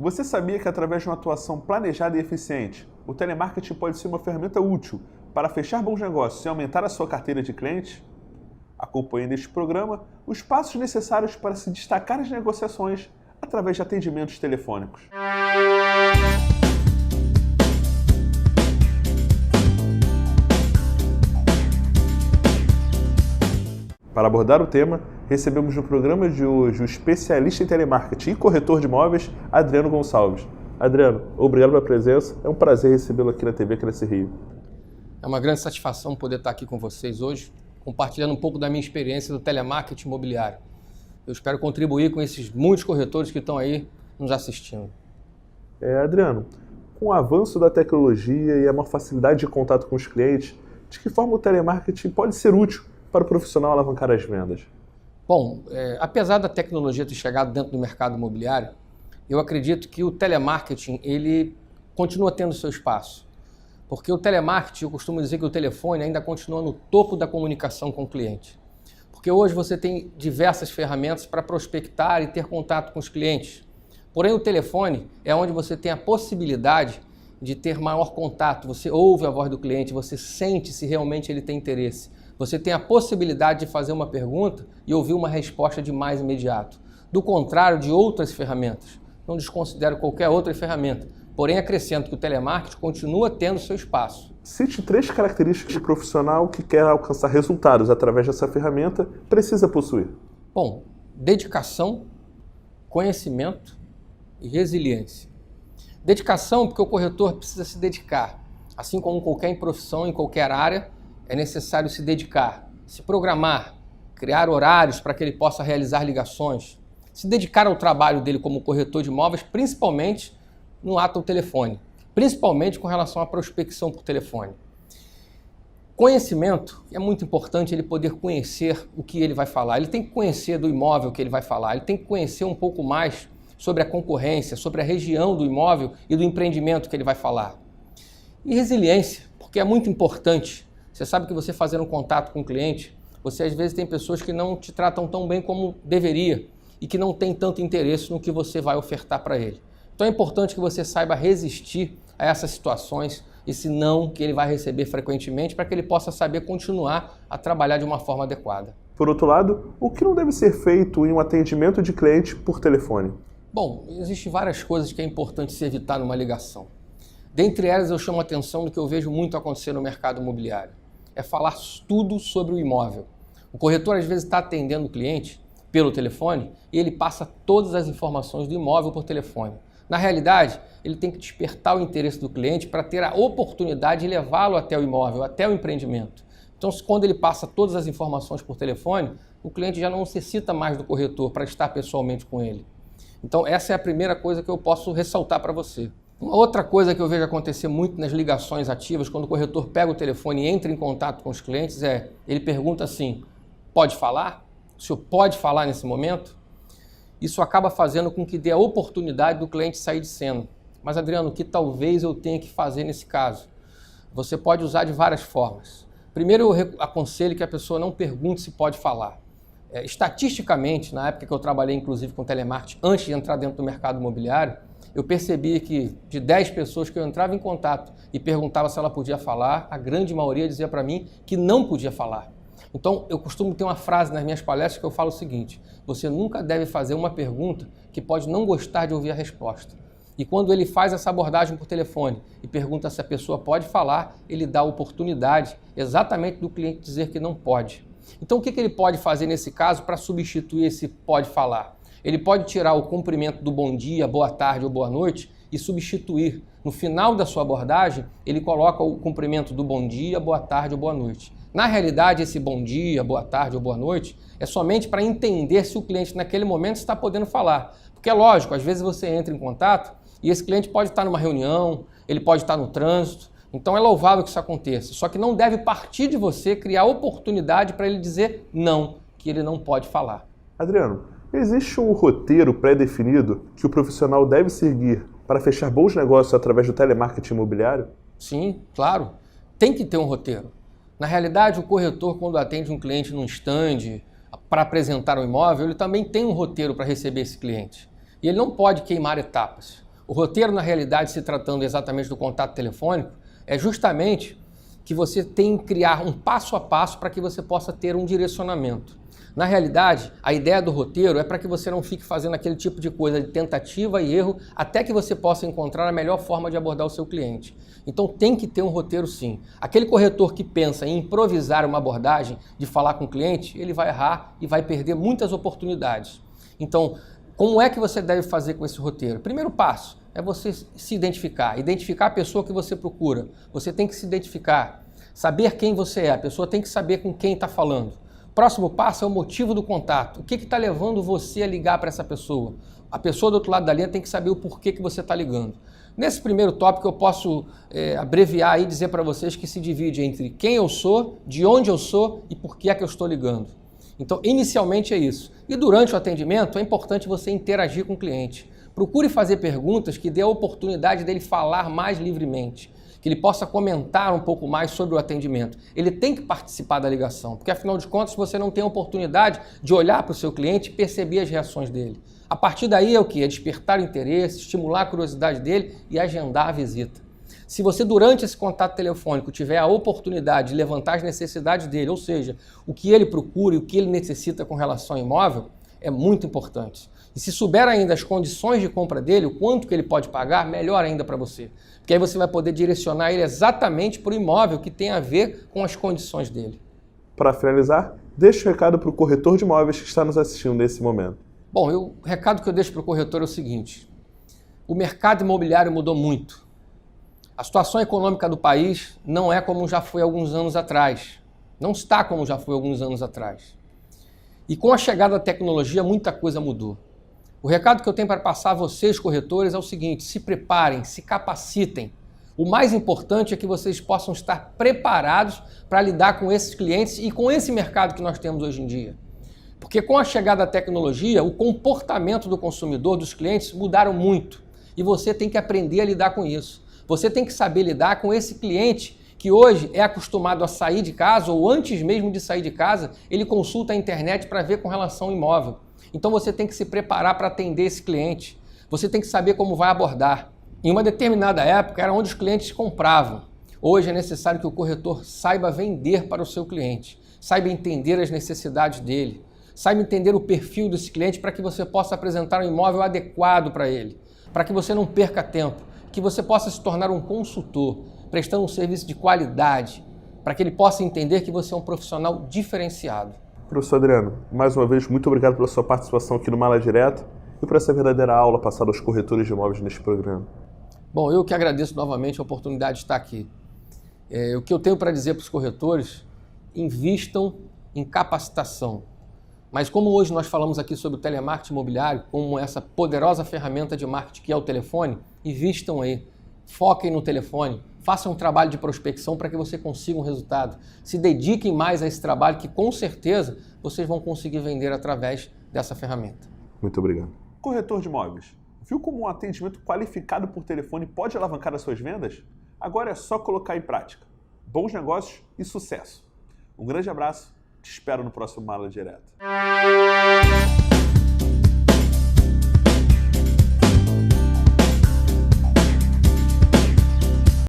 Você sabia que através de uma atuação planejada e eficiente, o telemarketing pode ser uma ferramenta útil para fechar bons negócios e aumentar a sua carteira de clientes? Acompanhe neste programa os passos necessários para se destacar nas negociações através de atendimentos telefônicos. Para abordar o tema, recebemos no programa de hoje o especialista em telemarketing e corretor de imóveis, Adriano Gonçalves. Adriano, obrigado pela presença. É um prazer recebê-lo aqui na TV Cresce Rio. É uma grande satisfação poder estar aqui com vocês hoje, compartilhando um pouco da minha experiência do telemarketing imobiliário. Eu espero contribuir com esses muitos corretores que estão aí nos assistindo. Adriano, com o avanço da tecnologia e a maior facilidade de contato com os clientes, de que forma o telemarketing pode ser útil para o profissional alavancar as vendas? Bom, apesar da tecnologia ter chegado dentro do mercado imobiliário, eu acredito que o telemarketing ele continua tendo seu espaço. Porque o telemarketing, eu costumo dizer que o telefone ainda continua no topo da comunicação com o cliente. Porque hoje você tem diversas ferramentas para prospectar e ter contato com os clientes. Porém, o telefone é onde você tem a possibilidade de ter maior contato. Você ouve a voz do cliente, você sente se realmente ele tem interesse. Você tem a possibilidade de fazer uma pergunta e ouvir uma resposta de mais imediato. Do contrário de outras ferramentas. Não desconsidero qualquer outra ferramenta. Porém, acrescento que o telemarketing continua tendo seu espaço. Cite 3 características que o profissional que quer alcançar resultados através dessa ferramenta precisa possuir. Bom, dedicação, conhecimento e resiliência. Dedicação, porque o corretor precisa se dedicar. Assim como qualquer profissão, em qualquer área, é necessário se dedicar, se programar, criar horários para que ele possa realizar ligações, se dedicar ao trabalho dele como corretor de imóveis, principalmente no ato ao telefone, principalmente com relação à prospecção por telefone. Conhecimento, é muito importante ele poder conhecer o que ele vai falar, ele tem que conhecer do imóvel que ele vai falar, ele tem que conhecer um pouco mais sobre a concorrência, sobre a região do imóvel e do empreendimento que ele vai falar. E resiliência, porque é muito importante. Você sabe que você fazendo um contato com o cliente, você às vezes tem pessoas que não te tratam tão bem como deveria e que não tem tanto interesse no que você vai ofertar para ele. Então é importante que você saiba resistir a essas situações, esse não que ele vai receber frequentemente, para que ele possa saber continuar a trabalhar de uma forma adequada. Por outro lado, o que não deve ser feito em um atendimento de cliente por telefone? Bom, existem várias coisas que é importante se evitar numa ligação. Dentre elas, eu chamo a atenção do que eu vejo muito acontecer no mercado imobiliário. É falar tudo sobre o imóvel. O corretor às vezes está atendendo o cliente pelo telefone e ele passa todas as informações do imóvel por telefone. Na realidade, ele tem que despertar o interesse do cliente para ter a oportunidade de levá-lo até o imóvel, até o empreendimento. Então, quando ele passa todas as informações por telefone, o cliente já não necessita mais do corretor para estar pessoalmente com ele. Então, essa é a primeira coisa que eu posso ressaltar para você. Uma outra coisa que eu vejo acontecer muito nas ligações ativas, quando o corretor pega o telefone e entra em contato com os clientes, ele pergunta assim, pode falar? O senhor pode falar nesse momento? Isso acaba fazendo com que dê a oportunidade do cliente sair de cena. Mas, Adriano, o que talvez eu tenha que fazer nesse caso? Você pode usar de várias formas. Primeiro, eu aconselho que a pessoa não pergunte se pode falar. Estatisticamente, na época que eu trabalhei inclusive com telemarketing, antes de entrar dentro do mercado imobiliário, eu percebi que de 10 pessoas que eu entrava em contato e perguntava se ela podia falar, a grande maioria dizia para mim que não podia falar. Então, eu costumo ter uma frase nas minhas palestras que eu falo o seguinte, você nunca deve fazer uma pergunta que pode não gostar de ouvir a resposta. E quando ele faz essa abordagem por telefone e pergunta se a pessoa pode falar, ele dá a oportunidade exatamente do cliente dizer que não pode. Então, o que ele pode fazer nesse caso para substituir esse pode falar? Ele pode tirar o cumprimento do bom dia, boa tarde ou boa noite e substituir. No final da sua abordagem, ele coloca o cumprimento do bom dia, boa tarde ou boa noite. Na realidade, esse bom dia, boa tarde ou boa noite é somente para entender se o cliente naquele momento está podendo falar. Porque é lógico, às vezes você entra em contato e esse cliente pode estar numa reunião, ele pode estar no trânsito, então é louvável que isso aconteça. Só que não deve partir de você criar oportunidade para ele dizer não, que ele não pode falar. Adriano, existe um roteiro pré-definido que o profissional deve seguir para fechar bons negócios através do telemarketing imobiliário? Sim, claro. Tem que ter um roteiro. Na realidade, o corretor, quando atende um cliente num stand para apresentar um imóvel, ele também tem um roteiro para receber esse cliente. E ele não pode queimar etapas. O roteiro, na realidade, se tratando exatamente do contato telefônico, é justamente que você tem que criar um passo a passo para que você possa ter um direcionamento. Na realidade, a ideia do roteiro é para que você não fique fazendo aquele tipo de coisa de tentativa e erro até que você possa encontrar a melhor forma de abordar o seu cliente. Então tem que ter um roteiro sim. Aquele corretor que pensa em improvisar uma abordagem de falar com o cliente, ele vai errar e vai perder muitas oportunidades. Então, como é que você deve fazer com esse roteiro? Primeiro passo é você se identificar a pessoa que você procura. Você tem que se identificar, saber quem você é, a pessoa tem que saber com quem está falando. Próximo passo é o motivo do contato. O que está levando você a ligar para essa pessoa? A pessoa do outro lado da linha tem que saber o porquê que você está ligando. Nesse primeiro tópico eu posso abreviar e dizer para vocês que se divide entre quem eu sou, de onde eu sou e por que é que eu estou ligando. Então, inicialmente é isso. E durante o atendimento é importante você interagir com o cliente. Procure fazer perguntas que dê a oportunidade dele falar mais livremente, que ele possa comentar um pouco mais sobre o atendimento. Ele tem que participar da ligação, porque afinal de contas você não tem a oportunidade de olhar para o seu cliente e perceber as reações dele. A partir daí é o quê? É despertar o interesse, estimular a curiosidade dele e agendar a visita. Se você durante esse contato telefônico tiver a oportunidade de levantar as necessidades dele, ou seja, o que ele procura e o que ele necessita com relação ao imóvel, é muito importante. E se souber ainda as condições de compra dele, o quanto que ele pode pagar, melhor ainda para você. Porque aí você vai poder direcionar ele exatamente para o imóvel que tem a ver com as condições dele. Para finalizar, deixe um recado para o corretor de imóveis que está nos assistindo nesse momento. Bom, o recado que eu deixo para o corretor é o seguinte: o mercado imobiliário mudou muito. A situação econômica do país não é como já foi alguns anos atrás. Não está como já foi alguns anos atrás. E com a chegada da tecnologia, muita coisa mudou. O recado que eu tenho para passar a vocês, corretores, é o seguinte: se preparem, se capacitem. O mais importante é que vocês possam estar preparados para lidar com esses clientes e com esse mercado que nós temos hoje em dia. Porque com a chegada da tecnologia, o comportamento do consumidor, dos clientes, mudaram muito. E você tem que aprender a lidar com isso. Você tem que saber lidar com esse cliente que hoje é acostumado a sair de casa ou antes mesmo de sair de casa, ele consulta a internet para ver com relação ao imóvel. Então você tem que se preparar para atender esse cliente. Você tem que saber como vai abordar. Em uma determinada época era onde os clientes compravam. Hoje é necessário que o corretor saiba vender para o seu cliente, saiba entender as necessidades dele, saiba entender o perfil desse cliente para que você possa apresentar um imóvel adequado para ele, para que você não perca tempo, que você possa se tornar um consultor, prestando um serviço de qualidade, para que ele possa entender que você é um profissional diferenciado. Professor Adriano, mais uma vez, muito obrigado pela sua participação aqui no Mala Direto e por essa verdadeira aula passada aos corretores de imóveis neste programa. Bom, eu que agradeço novamente a oportunidade de estar aqui. O que eu tenho para dizer para os corretores: invistam em capacitação. Mas como hoje nós falamos aqui sobre o telemarketing imobiliário, como essa poderosa ferramenta de marketing que é o telefone, invistam aí, foquem no telefone, façam um trabalho de prospecção para que você consiga um resultado. Se dediquem mais a esse trabalho que com certeza vocês vão conseguir vender através dessa ferramenta. Muito obrigado. Corretor de imóveis, viu como um atendimento qualificado por telefone pode alavancar as suas vendas? Agora é só colocar em prática. Bons negócios e sucesso. Um grande abraço, te espero no próximo Mala Direto.